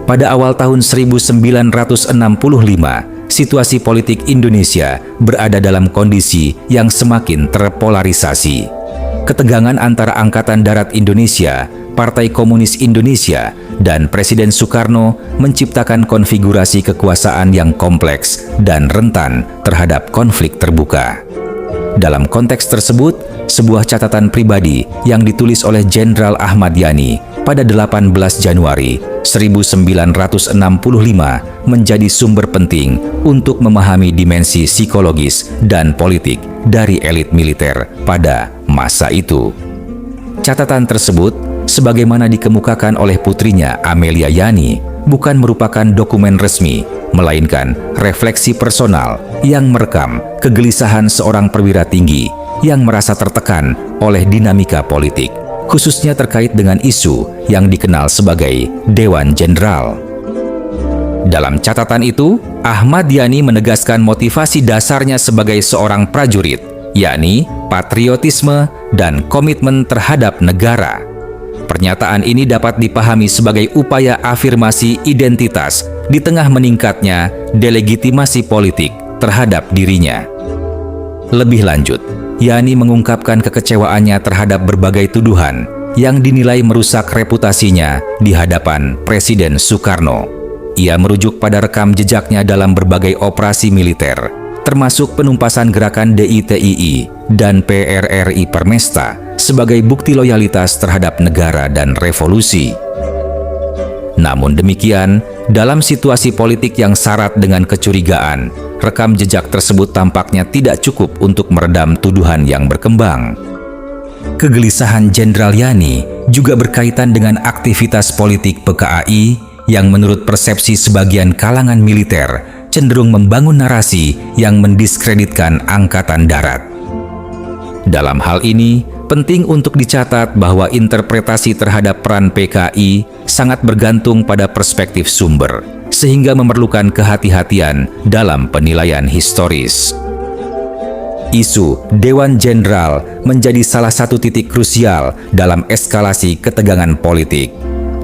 Pada awal tahun 1965, situasi politik Indonesia berada dalam kondisi yang semakin terpolarisasi. Ketegangan antara Angkatan Darat Indonesia, Partai Komunis Indonesia, dan Presiden Soekarno menciptakan konfigurasi kekuasaan yang kompleks dan rentan terhadap konflik terbuka. Dalam konteks tersebut, sebuah catatan pribadi yang ditulis oleh Jenderal Ahmad Yani pada 18 Januari 1965 menjadi sumber penting untuk memahami dimensi psikologis dan politik dari elit militer pada masa itu. Catatan tersebut, sebagaimana dikemukakan oleh putrinya Amelia Yani, bukan merupakan dokumen resmi, melainkan refleksi personal yang merekam kegelisahan seorang perwira tinggi yang merasa tertekan oleh dinamika politik, khususnya terkait dengan isu yang dikenal sebagai Dewan Jenderal. Dalam catatan itu, Ahmad Yani menegaskan motivasi dasarnya sebagai seorang prajurit, yakni patriotisme dan komitmen terhadap negara. Pernyataan ini dapat dipahami sebagai upaya afirmasi identitas di tengah meningkatnya delegitimasi politik terhadap dirinya. Lebih lanjut, Yani mengungkapkan kekecewaannya terhadap berbagai tuduhan yang dinilai merusak reputasinya di hadapan Presiden Soekarno. Ia merujuk pada rekam jejaknya dalam berbagai operasi militer, termasuk penumpasan gerakan DITII dan PRRI Permesta sebagai bukti loyalitas terhadap negara dan revolusi. Namun demikian, dalam situasi politik yang syarat dengan kecurigaan, rekam jejak tersebut tampaknya tidak cukup untuk meredam tuduhan yang berkembang. Kegelisahan Jenderal Yani juga berkaitan dengan aktivitas politik PKAI yang menurut persepsi sebagian kalangan militer cenderung membangun narasi yang mendiskreditkan Angkatan Darat. Dalam hal ini, penting untuk dicatat bahwa interpretasi terhadap peran PKI sangat bergantung pada perspektif sumber, sehingga memerlukan kehati-hatian dalam penilaian historis. Isu Dewan Jenderal menjadi salah satu titik krusial dalam eskalasi ketegangan politik.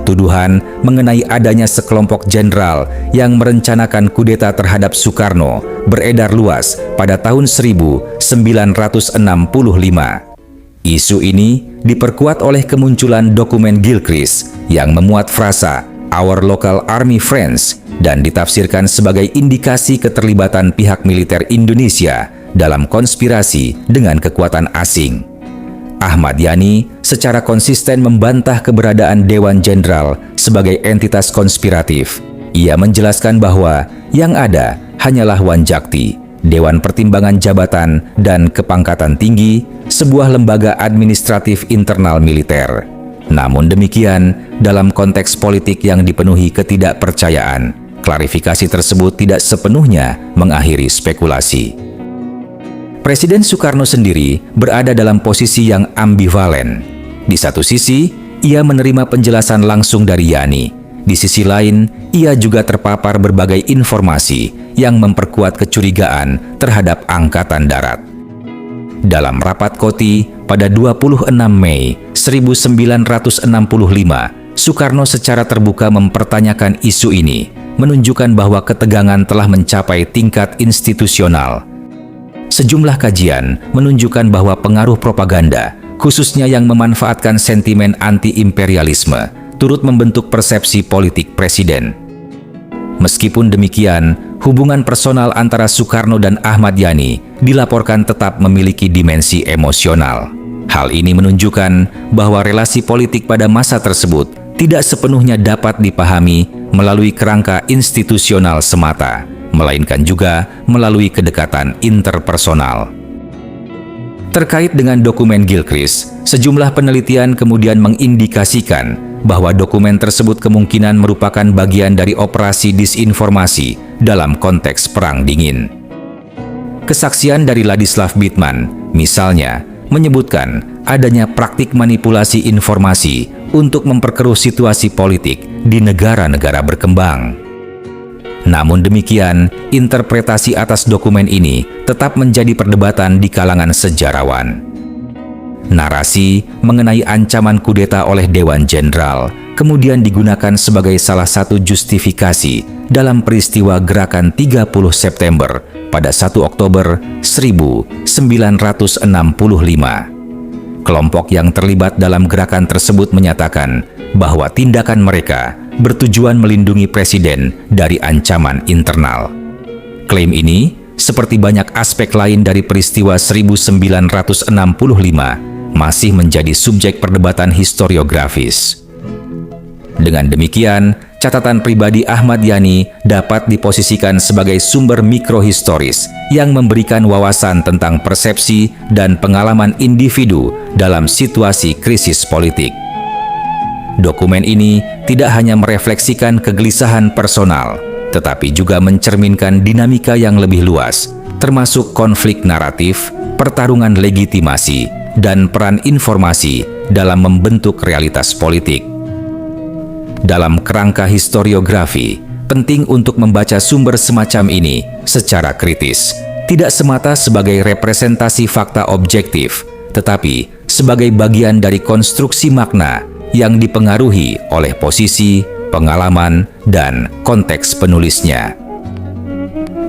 Tuduhan mengenai adanya sekelompok jenderal yang merencanakan kudeta terhadap Soekarno beredar luas pada tahun 1965. Isu ini diperkuat oleh kemunculan dokumen Gilchrist yang memuat frasa "Our Local Army Friends" dan ditafsirkan sebagai indikasi keterlibatan pihak militer Indonesia dalam konspirasi dengan kekuatan asing. Ahmad Yani secara konsisten membantah keberadaan Dewan Jenderal sebagai entitas konspiratif. Ia menjelaskan bahwa yang ada hanyalah Wanjakti, Dewan Pertimbangan Jabatan dan Kepangkatan Tinggi, sebuah lembaga administratif internal militer. Namun demikian, dalam konteks politik yang dipenuhi ketidakpercayaan, klarifikasi tersebut tidak sepenuhnya mengakhiri spekulasi. Presiden Soekarno sendiri berada dalam posisi yang ambivalen. Di satu sisi, ia menerima penjelasan langsung dari Yani. Di sisi lain, ia juga terpapar berbagai informasi yang memperkuat kecurigaan terhadap Angkatan Darat. Dalam rapat KOTI pada 26 Mei 1965, Soekarno secara terbuka mempertanyakan isu ini, menunjukkan bahwa ketegangan telah mencapai tingkat institusional. Sejumlah kajian menunjukkan bahwa pengaruh propaganda, khususnya yang memanfaatkan sentimen anti-imperialisme, turut membentuk persepsi politik presiden. Meskipun demikian, hubungan personal antara Soekarno dan Ahmad Yani dilaporkan tetap memiliki dimensi emosional. Hal ini menunjukkan bahwa relasi politik pada masa tersebut tidak sepenuhnya dapat dipahami melalui kerangka institusional semata, melainkan juga melalui kedekatan interpersonal. Terkait dengan dokumen Gilchrist, sejumlah penelitian kemudian mengindikasikan bahwa dokumen tersebut kemungkinan merupakan bagian dari operasi disinformasi dalam konteks Perang Dingin. Kesaksian dari Ladislav Bittman, misalnya, menyebutkan adanya praktik manipulasi informasi untuk memperkeruh situasi politik di negara-negara berkembang. Namun demikian, interpretasi atas dokumen ini tetap menjadi perdebatan di kalangan sejarawan. Narasi mengenai ancaman kudeta oleh Dewan Jenderal kemudian digunakan sebagai salah satu justifikasi dalam peristiwa gerakan 30 September pada 1 Oktober 1965. Kelompok yang terlibat dalam gerakan tersebut menyatakan bahwa tindakan mereka bertujuan melindungi presiden dari ancaman internal. Klaim ini, seperti banyak aspek lain dari peristiwa 1965, masih menjadi subjek perdebatan historiografis. Dengan demikian, catatan pribadi Ahmad Yani dapat diposisikan sebagai sumber mikrohistoris yang memberikan wawasan tentang persepsi dan pengalaman individu dalam situasi krisis politik. Dokumen ini tidak hanya merefleksikan kegelisahan personal, tetapi juga mencerminkan dinamika yang lebih luas, termasuk konflik naratif, pertarungan legitimasi, dan peran informasi dalam membentuk realitas politik. Dalam kerangka historiografi, penting untuk membaca sumber semacam ini secara kritis, tidak semata sebagai representasi fakta objektif, tetapi sebagai bagian dari konstruksi makna yang dipengaruhi oleh posisi, pengalaman, dan konteks penulisnya.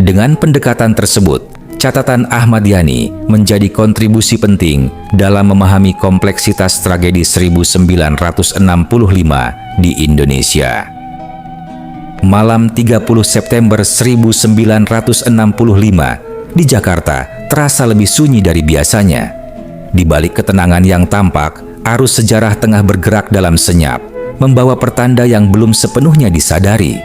Dengan pendekatan tersebut, catatan Ahmad Yani menjadi kontribusi penting dalam memahami kompleksitas tragedi 1965 di Indonesia. Malam 30 September 1965 di Jakarta terasa lebih sunyi dari biasanya. Di balik ketenangan yang tampak, arus sejarah tengah bergerak dalam senyap, membawa pertanda yang belum sepenuhnya disadari.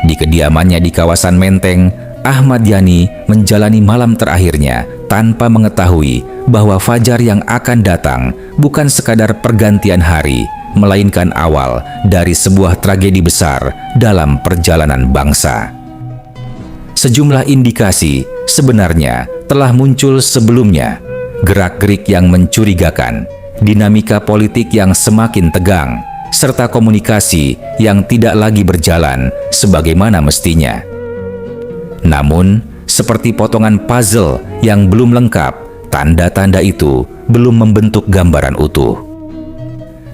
Di kediamannya di kawasan Menteng, Ahmad Yani menjalani malam terakhirnya tanpa mengetahui bahwa fajar yang akan datang bukan sekadar pergantian hari, melainkan awal dari sebuah tragedi besar dalam perjalanan bangsa. Sejumlah indikasi sebenarnya telah muncul sebelumnya, gerak-gerik yang mencurigakan, dinamika politik yang semakin tegang, serta komunikasi yang tidak lagi berjalan sebagaimana mestinya. Namun, seperti potongan puzzle yang belum lengkap, tanda-tanda itu belum membentuk gambaran utuh.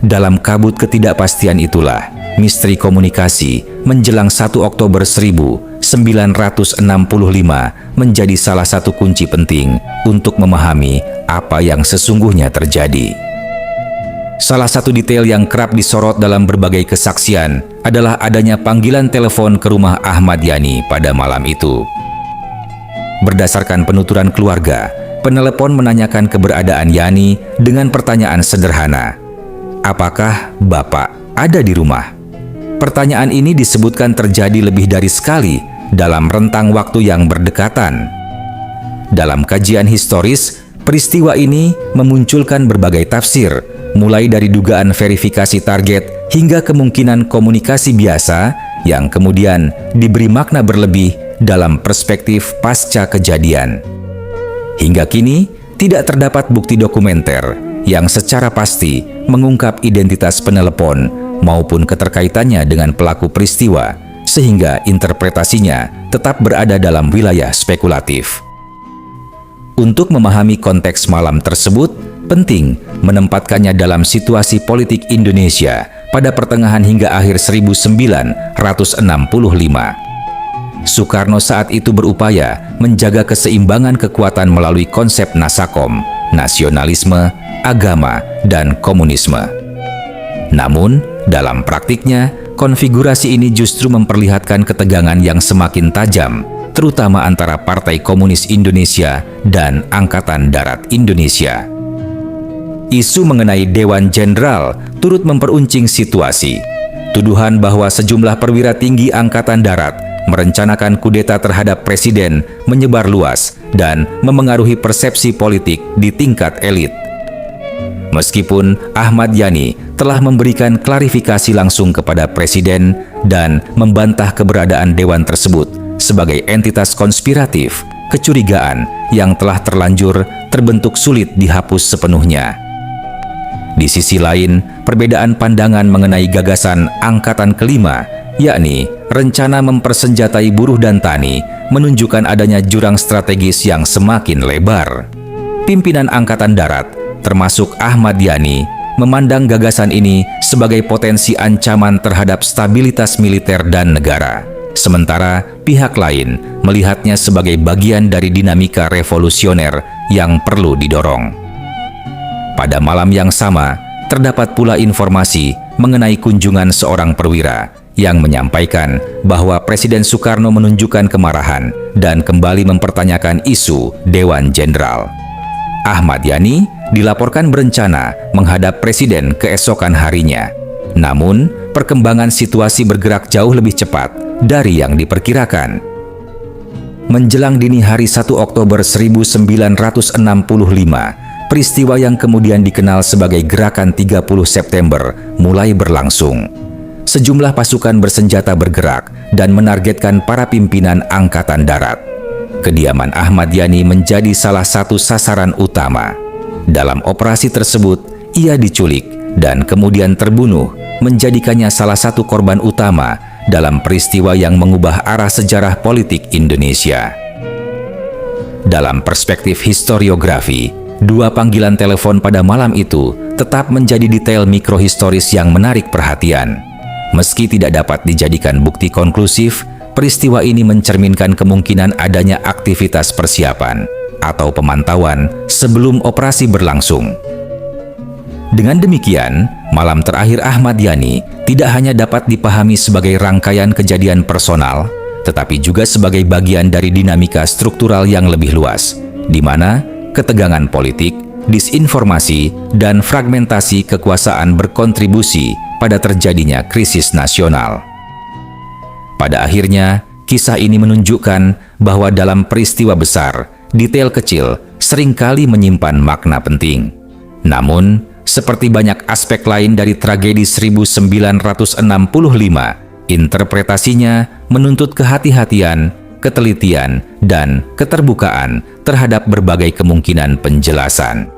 Dalam kabut ketidakpastian itulah, misteri komunikasi menjelang 1 Oktober 1965 menjadi salah satu kunci penting untuk memahami apa yang sesungguhnya terjadi. Salah satu detail yang kerap disorot dalam berbagai kesaksian adalah adanya panggilan telepon ke rumah Ahmad Yani pada malam itu. Berdasarkan penuturan keluarga, penelepon menanyakan keberadaan Yani dengan pertanyaan sederhana, "Apakah Bapak ada di rumah?" Pertanyaan ini disebutkan terjadi lebih dari sekali dalam rentang waktu yang berdekatan. Dalam kajian historis, peristiwa ini memunculkan berbagai tafsir, mulai dari dugaan verifikasi target hingga kemungkinan komunikasi biasa yang kemudian diberi makna berlebih dalam perspektif pasca kejadian. Hingga kini, tidak terdapat bukti dokumenter yang secara pasti mengungkap identitas penelepon maupun keterkaitannya dengan pelaku peristiwa, sehingga interpretasinya tetap berada dalam wilayah spekulatif. Untuk memahami konteks malam tersebut, penting menempatkannya dalam situasi politik Indonesia pada pertengahan hingga akhir 1965. Soekarno saat itu berupaya menjaga keseimbangan kekuatan melalui konsep Nasakom, nasionalisme, agama, dan komunisme. Namun, dalam praktiknya, konfigurasi ini justru memperlihatkan ketegangan yang semakin tajam, terutama antara Partai Komunis Indonesia dan Angkatan Darat Indonesia. Isu mengenai Dewan Jenderal turut memperuncing situasi. Tuduhan bahwa sejumlah perwira tinggi Angkatan Darat merencanakan kudeta terhadap presiden menyebar luas dan memengaruhi persepsi politik di tingkat elit. Meskipun Ahmad Yani telah memberikan klarifikasi langsung kepada presiden dan membantah keberadaan dewan tersebut sebagai entitas konspiratif, kecurigaan yang telah terlanjur terbentuk sulit dihapus sepenuhnya. Di sisi lain, perbedaan pandangan mengenai gagasan Angkatan Kelima, yakni rencana mempersenjatai buruh dan tani, menunjukkan adanya jurang strategis yang semakin lebar. Pimpinan Angkatan Darat termasuk Ahmad Yani, memandang gagasan ini sebagai potensi ancaman terhadap stabilitas militer dan negara. Sementara pihak lain melihatnya sebagai bagian dari dinamika revolusioner yang perlu didorong. Pada malam yang sama, terdapat pula informasi mengenai kunjungan seorang perwira yang menyampaikan bahwa Presiden Soekarno menunjukkan kemarahan dan kembali mempertanyakan isu Dewan Jenderal. Ahmad Yani dilaporkan berencana menghadap Presiden keesokan harinya. Namun, perkembangan situasi bergerak jauh lebih cepat dari yang diperkirakan. Menjelang dini hari 1 Oktober 1965, peristiwa yang kemudian dikenal sebagai Gerakan 30 September mulai berlangsung. Sejumlah pasukan bersenjata bergerak dan menargetkan para pimpinan Angkatan Darat. Kediaman Ahmad Yani menjadi salah satu sasaran utama. Dalam operasi tersebut, ia diculik dan kemudian terbunuh, menjadikannya salah satu korban utama dalam peristiwa yang mengubah arah sejarah politik Indonesia. Dalam perspektif historiografi, dua panggilan telepon pada malam itu tetap menjadi detail mikrohistoris yang menarik perhatian. Meski tidak dapat dijadikan bukti konklusif, peristiwa ini mencerminkan kemungkinan adanya aktivitas persiapan atau pemantauan sebelum operasi berlangsung. Dengan demikian, malam terakhir Ahmad Yani tidak hanya dapat dipahami sebagai rangkaian kejadian personal, tetapi juga sebagai bagian dari dinamika struktural yang lebih luas, di mana ketegangan politik, disinformasi, dan fragmentasi kekuasaan berkontribusi pada terjadinya krisis nasional. Pada akhirnya, kisah ini menunjukkan bahwa dalam peristiwa besar, detail kecil seringkali menyimpan makna penting. Namun, seperti banyak aspek lain dari tragedi 1965, interpretasinya menuntut kehati-hatian, ketelitian, dan keterbukaan terhadap berbagai kemungkinan penjelasan.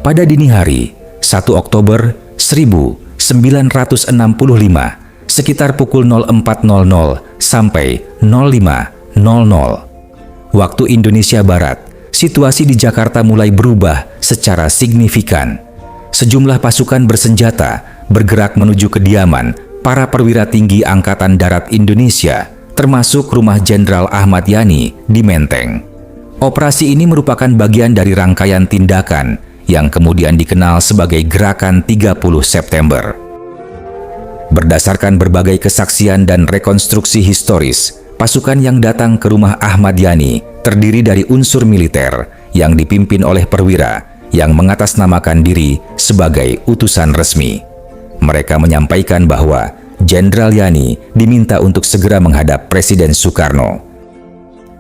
Pada dini hari, 1 Oktober 1965, sekitar pukul 04.00 sampai 05.00 waktu Indonesia Barat, situasi di Jakarta mulai berubah secara signifikan. Sejumlah pasukan bersenjata bergerak menuju kediaman para perwira tinggi Angkatan Darat Indonesia, termasuk rumah Jenderal Ahmad Yani di Menteng. Operasi ini merupakan bagian dari rangkaian tindakan yang kemudian dikenal sebagai Gerakan 30 September. Berdasarkan berbagai kesaksian dan rekonstruksi historis, pasukan yang datang ke rumah Ahmad Yani terdiri dari unsur militer yang dipimpin oleh perwira yang mengatasnamakan diri sebagai utusan resmi. Mereka menyampaikan bahwa Jenderal Yani diminta untuk segera menghadap Presiden Soekarno.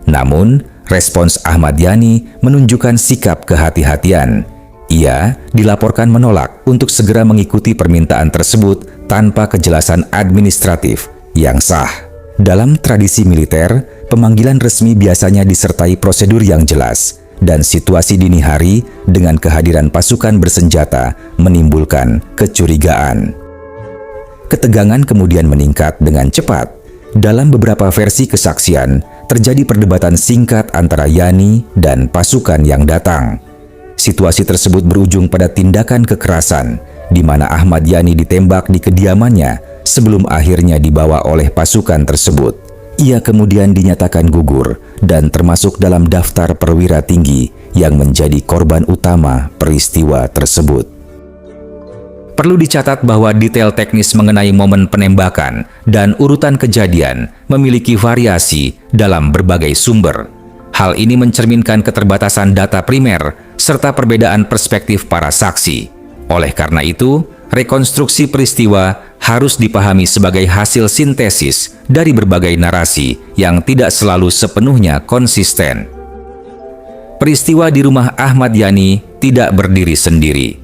Namun, respons Ahmad Yani menunjukkan sikap kehati-hatian. Ia dilaporkan menolak untuk segera mengikuti permintaan tersebut tanpa kejelasan administratif yang sah. Dalam tradisi militer, pemanggilan resmi biasanya disertai prosedur yang jelas, dan situasi dini hari dengan kehadiran pasukan bersenjata menimbulkan kecurigaan. Ketegangan kemudian meningkat dengan cepat. Dalam beberapa versi kesaksian, terjadi perdebatan singkat antara Yani dan pasukan yang datang. Situasi tersebut berujung pada tindakan kekerasan, di mana Ahmad Yani ditembak di kediamannya sebelum akhirnya dibawa oleh pasukan tersebut. Ia kemudian dinyatakan gugur dan termasuk dalam daftar perwira tinggi yang menjadi korban utama peristiwa tersebut. Perlu dicatat bahwa detail teknis mengenai momen penembakan dan urutan kejadian memiliki variasi dalam berbagai sumber. Hal ini mencerminkan keterbatasan data primer serta perbedaan perspektif para saksi. Oleh karena itu, rekonstruksi peristiwa harus dipahami sebagai hasil sintesis dari berbagai narasi yang tidak selalu sepenuhnya konsisten. Peristiwa di rumah Ahmad Yani tidak berdiri sendiri.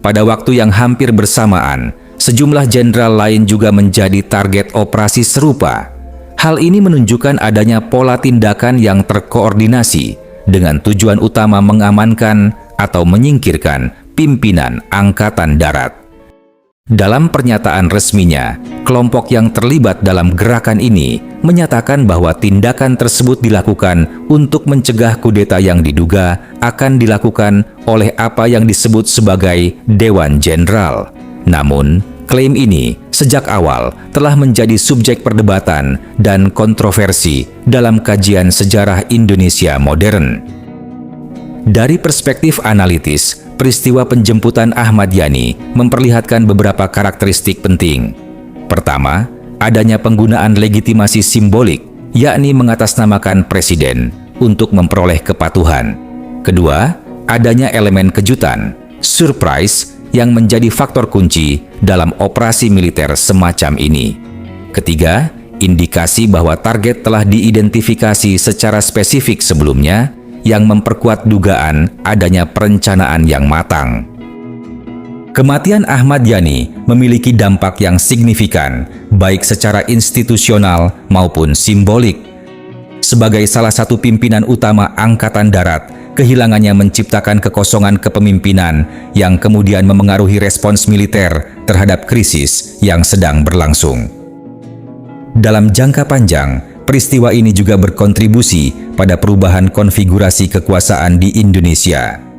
Pada waktu yang hampir bersamaan, sejumlah jenderal lain juga menjadi target operasi serupa. Hal ini menunjukkan adanya pola tindakan yang terkoordinasi dengan tujuan utama mengamankan atau menyingkirkan pimpinan Angkatan Darat. Dalam pernyataan resminya, kelompok yang terlibat dalam gerakan ini menyatakan bahwa tindakan tersebut dilakukan untuk mencegah kudeta yang diduga akan dilakukan oleh apa yang disebut sebagai Dewan Jenderal. Namun, klaim ini sejak awal telah menjadi subjek perdebatan dan kontroversi dalam kajian sejarah Indonesia modern. Dari perspektif analitis, peristiwa penjemputan Ahmad Yani memperlihatkan beberapa karakteristik penting. Pertama, adanya penggunaan legitimasi simbolik, yakni mengatasnamakan presiden untuk memperoleh kepatuhan. Kedua, adanya elemen kejutan, surprise, yang menjadi faktor kunci dalam operasi militer semacam ini. Ketiga, indikasi bahwa target telah diidentifikasi secara spesifik sebelumnya, yang memperkuat dugaan adanya perencanaan yang matang. Kematian Ahmad Yani memiliki dampak yang signifikan, baik secara institusional maupun simbolik. Sebagai salah satu pimpinan utama Angkatan Darat, kehilangannya menciptakan kekosongan kepemimpinan yang kemudian memengaruhi respons militer terhadap krisis yang sedang berlangsung. Dalam jangka panjang, peristiwa ini juga berkontribusi pada perubahan konfigurasi kekuasaan di Indonesia.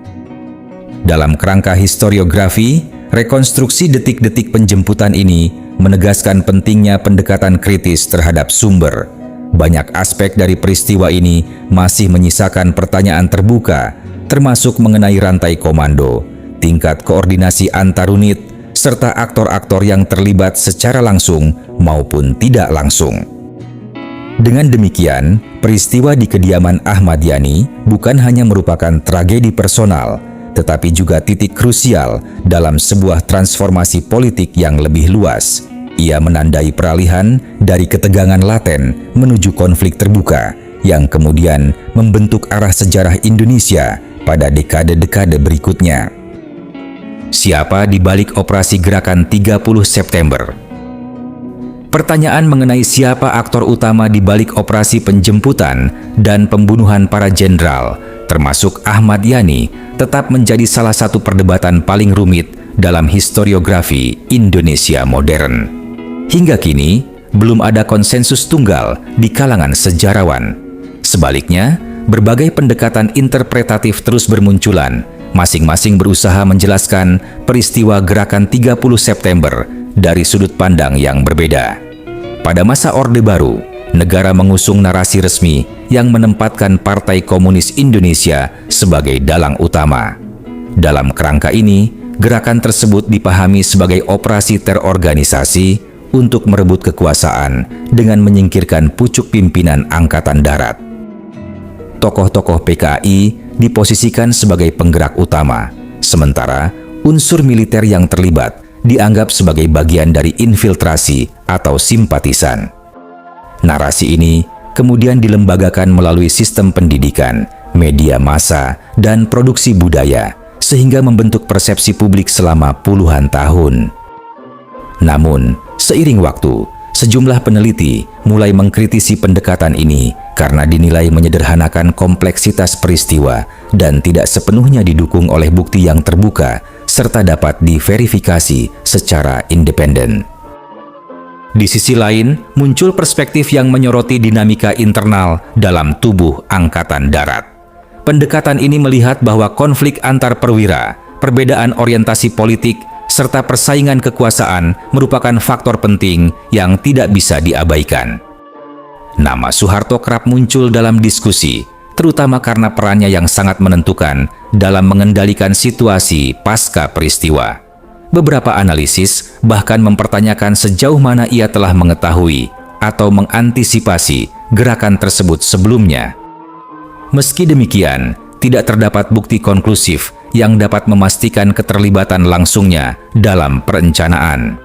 Dalam kerangka historiografi, rekonstruksi detik-detik penjemputan ini menegaskan pentingnya pendekatan kritis terhadap sumber. Banyak aspek dari peristiwa ini masih menyisakan pertanyaan terbuka, termasuk mengenai rantai komando, tingkat koordinasi antar unit, serta aktor-aktor yang terlibat secara langsung maupun tidak langsung. Dengan demikian, peristiwa di kediaman Ahmad Yani bukan hanya merupakan tragedi personal, tetapi juga titik krusial dalam sebuah transformasi politik yang lebih luas. Ia menandai peralihan dari ketegangan laten menuju konflik terbuka, yang kemudian membentuk arah sejarah Indonesia pada dekade-dekade berikutnya. Siapa di balik operasi Gerakan 30 September? Pertanyaan mengenai siapa aktor utama di balik operasi penjemputan dan pembunuhan para jenderal, termasuk Ahmad Yani, tetap menjadi salah satu perdebatan paling rumit dalam historiografi Indonesia modern. Hingga kini, belum ada konsensus tunggal di kalangan sejarawan. Sebaliknya, berbagai pendekatan interpretatif terus bermunculan, masing-masing berusaha menjelaskan peristiwa Gerakan 30 September dari sudut pandang yang berbeda. Pada masa Orde Baru, negara mengusung narasi resmi yang menempatkan Partai Komunis Indonesia sebagai dalang utama. Dalam kerangka ini, gerakan tersebut dipahami sebagai operasi terorganisasi untuk merebut kekuasaan dengan menyingkirkan pucuk pimpinan Angkatan Darat. Tokoh-tokoh PKI diposisikan sebagai penggerak utama, sementara unsur militer yang terlibat dianggap sebagai bagian dari infiltrasi atau simpatisan. Narasi ini kemudian dilembagakan melalui sistem pendidikan, media massa, dan produksi budaya, sehingga membentuk persepsi publik selama puluhan tahun. Namun, seiring waktu, sejumlah peneliti mulai mengkritisi pendekatan ini karena dinilai menyederhanakan kompleksitas peristiwa dan tidak sepenuhnya didukung oleh bukti yang terbuka serta dapat diverifikasi secara independen. Di sisi lain, muncul perspektif yang menyoroti dinamika internal dalam tubuh Angkatan Darat. Pendekatan ini melihat bahwa konflik antar perwira, perbedaan orientasi politik, serta persaingan kekuasaan merupakan faktor penting yang tidak bisa diabaikan. Nama Soeharto kerap muncul dalam diskusi, terutama karena perannya yang sangat menentukan dalam mengendalikan situasi pasca peristiwa. Beberapa analisis bahkan mempertanyakan sejauh mana ia telah mengetahui atau mengantisipasi gerakan tersebut sebelumnya. Meski demikian, tidak terdapat bukti konklusif yang dapat memastikan keterlibatan langsungnya dalam perencanaan.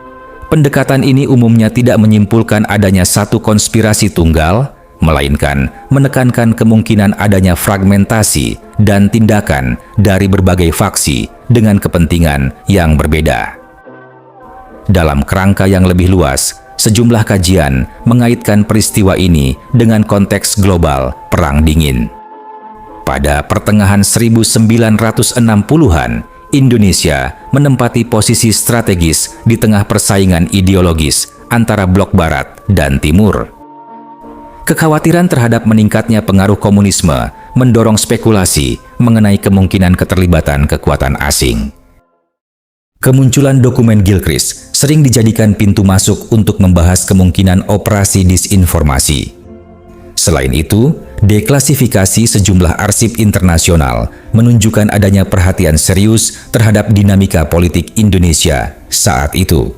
Pendekatan ini umumnya tidak menyimpulkan adanya satu konspirasi tunggal, melainkan menekankan kemungkinan adanya fragmentasi dan tindakan dari berbagai faksi dengan kepentingan yang berbeda. Dalam kerangka yang lebih luas, sejumlah kajian mengaitkan peristiwa ini dengan konteks global Perang Dingin. Pada pertengahan 1960-an, Indonesia menempati posisi strategis di tengah persaingan ideologis antara blok Barat dan Timur. Kekhawatiran terhadap meningkatnya pengaruh komunisme mendorong spekulasi mengenai kemungkinan keterlibatan kekuatan asing. Kemunculan dokumen Gilchrist sering dijadikan pintu masuk untuk membahas kemungkinan operasi disinformasi. Selain itu, deklasifikasi sejumlah arsip internasional menunjukkan adanya perhatian serius terhadap dinamika politik Indonesia saat itu.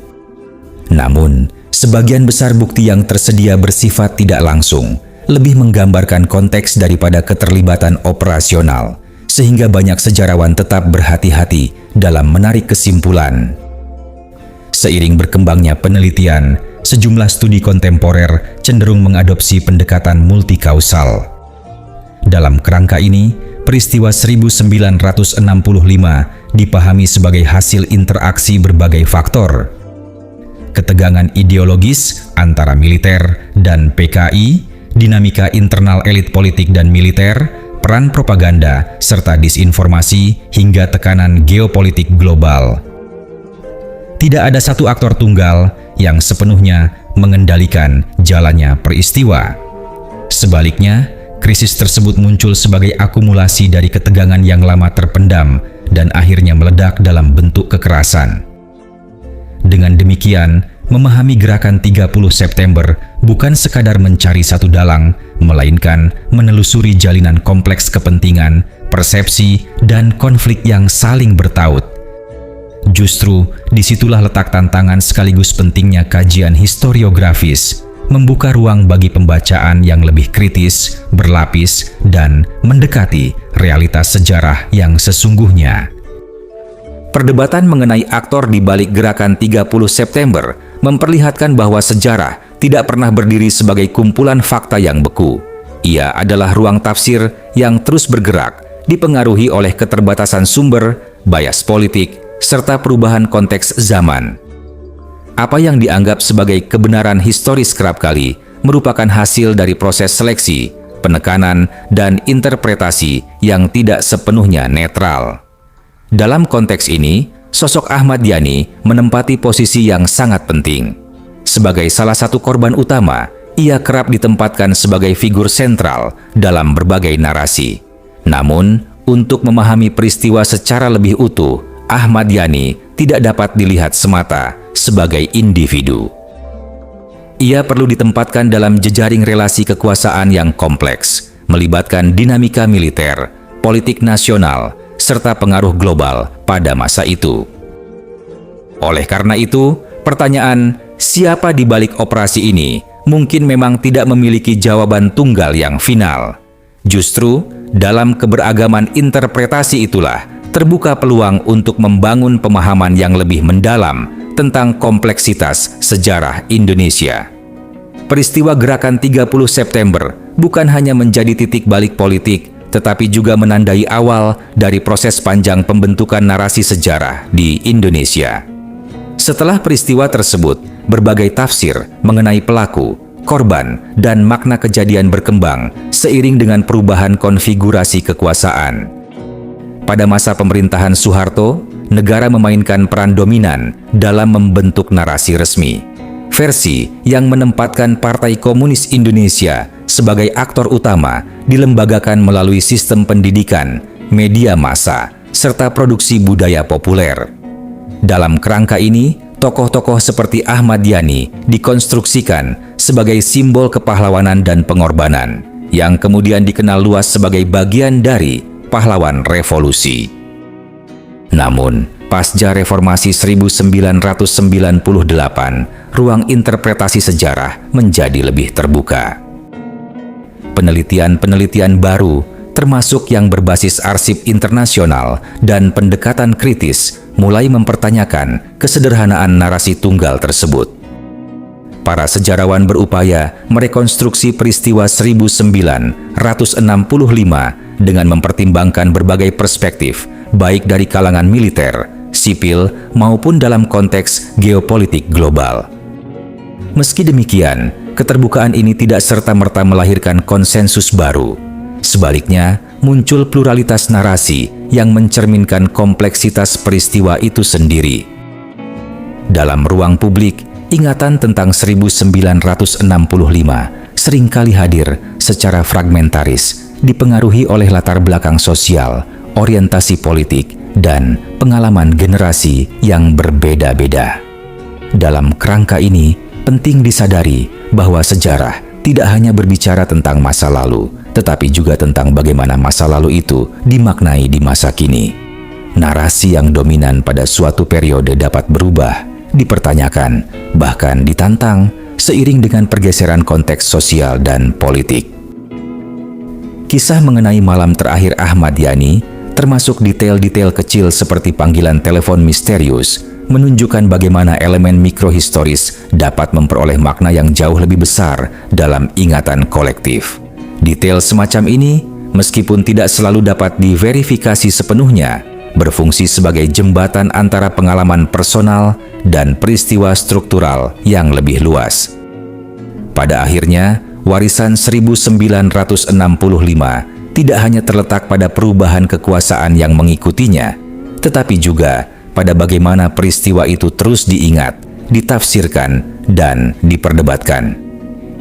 Namun, sebagian besar bukti yang tersedia bersifat tidak langsung, lebih menggambarkan konteks daripada keterlibatan operasional, sehingga banyak sejarawan tetap berhati-hati dalam menarik kesimpulan. Seiring berkembangnya penelitian, sejumlah studi kontemporer cenderung mengadopsi pendekatan multikausal. Dalam kerangka ini, peristiwa 1965 dipahami sebagai hasil interaksi berbagai faktor. Ketegangan ideologis antara militer dan PKI, dinamika internal elit politik dan militer, peran propaganda, serta disinformasi hingga tekanan geopolitik global. Tidak ada satu aktor tunggal yang sepenuhnya mengendalikan jalannya peristiwa. Sebaliknya, krisis tersebut muncul sebagai akumulasi dari ketegangan yang lama terpendam dan akhirnya meledak dalam bentuk kekerasan. Dengan demikian, memahami gerakan 30 September bukan sekadar mencari satu dalang, melainkan menelusuri jalinan kompleks kepentingan, persepsi, dan konflik yang saling bertaut. Justru disitulah letak tantangan sekaligus pentingnya kajian historiografis, membuka ruang bagi pembacaan yang lebih kritis, berlapis, dan mendekati realitas sejarah yang sesungguhnya. Perdebatan mengenai aktor di balik gerakan 30 September memperlihatkan bahwa sejarah tidak pernah berdiri sebagai kumpulan fakta yang beku. Ia adalah ruang tafsir yang terus bergerak, dipengaruhi oleh keterbatasan sumber, bias politik, serta perubahan konteks zaman. Apa yang dianggap sebagai kebenaran historis kerap kali merupakan hasil dari proses seleksi, penekanan, dan interpretasi yang tidak sepenuhnya netral. Dalam konteks ini, sosok Ahmad Yani menempati posisi yang sangat penting. Sebagai salah satu korban utama, ia kerap ditempatkan sebagai figur sentral dalam berbagai narasi. Namun, untuk memahami peristiwa secara lebih utuh, Ahmad Yani tidak dapat dilihat semata sebagai individu. Ia perlu ditempatkan dalam jejaring relasi kekuasaan yang kompleks, melibatkan dinamika militer, politik nasional, serta pengaruh global pada masa itu. Oleh karena itu, pertanyaan siapa di balik operasi ini mungkin memang tidak memiliki jawaban tunggal yang final. Justru, dalam keberagaman interpretasi itulah terbuka peluang untuk membangun pemahaman yang lebih mendalam tentang kompleksitas sejarah Indonesia. Peristiwa gerakan 30 September bukan hanya menjadi titik balik politik, tetapi juga menandai awal dari proses panjang pembentukan narasi sejarah di Indonesia. Setelah peristiwa tersebut, berbagai tafsir mengenai pelaku, korban, dan makna kejadian berkembang seiring dengan perubahan konfigurasi kekuasaan. Pada masa pemerintahan Soeharto, negara memainkan peran dominan dalam membentuk narasi resmi. Versi yang menempatkan Partai Komunis Indonesia sebagai aktor utama dilembagakan melalui sistem pendidikan, media massa, serta produksi budaya populer. Dalam kerangka ini, tokoh-tokoh seperti Ahmad Yani dikonstruksikan sebagai simbol kepahlawanan dan pengorbanan, yang kemudian dikenal luas sebagai bagian dari pahlawan revolusi. Namun, pasca reformasi 1998, ruang interpretasi sejarah menjadi lebih terbuka. Penelitian-penelitian baru, termasuk yang berbasis arsip internasional dan pendekatan kritis, mulai mempertanyakan kesederhanaan narasi tunggal tersebut. Para sejarawan berupaya merekonstruksi peristiwa 1965 dengan mempertimbangkan berbagai perspektif, baik dari kalangan militer, sipil, maupun dalam konteks geopolitik global. Meski demikian, keterbukaan ini tidak serta-merta melahirkan konsensus baru. Sebaliknya, muncul pluralitas narasi yang mencerminkan kompleksitas peristiwa itu sendiri. Dalam ruang publik, ingatan tentang 1965 seringkali hadir secara fragmentaris, dipengaruhi oleh latar belakang sosial, orientasi politik, dan pengalaman generasi yang berbeda-beda. Dalam kerangka ini, penting disadari bahwa sejarah tidak hanya berbicara tentang masa lalu, tetapi juga tentang bagaimana masa lalu itu dimaknai di masa kini. Narasi yang dominan pada suatu periode dapat berubah, dipertanyakan, bahkan ditantang seiring dengan pergeseran konteks sosial dan politik. Kisah mengenai malam terakhir Ahmad Yani, termasuk detail-detail kecil seperti panggilan telepon misterius, menunjukkan bagaimana elemen mikrohistoris dapat memperoleh makna yang jauh lebih besar dalam ingatan kolektif. Detail semacam ini, meskipun tidak selalu dapat diverifikasi sepenuhnya, berfungsi sebagai jembatan antara pengalaman personal dan peristiwa struktural yang lebih luas. Pada akhirnya, warisan 1965 tidak hanya terletak pada perubahan kekuasaan yang mengikutinya, tetapi juga pada bagaimana peristiwa itu terus diingat, ditafsirkan, dan diperdebatkan.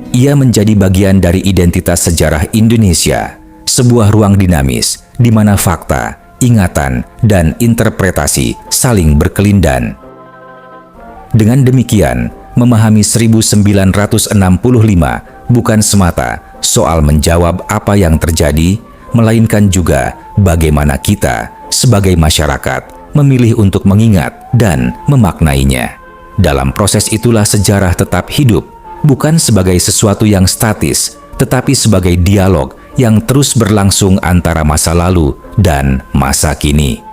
Ia menjadi bagian dari identitas sejarah Indonesia, sebuah ruang dinamis di mana fakta, ingatan, dan interpretasi saling berkelindan. Dengan demikian, memahami 1965 bukan semata soal menjawab apa yang terjadi, melainkan juga bagaimana kita sebagai masyarakat memilih untuk mengingat dan memaknainya. Dalam proses itulah sejarah tetap hidup, bukan sebagai sesuatu yang statis, tetapi sebagai dialog yang terus berlangsung antara masa lalu dan masa kini.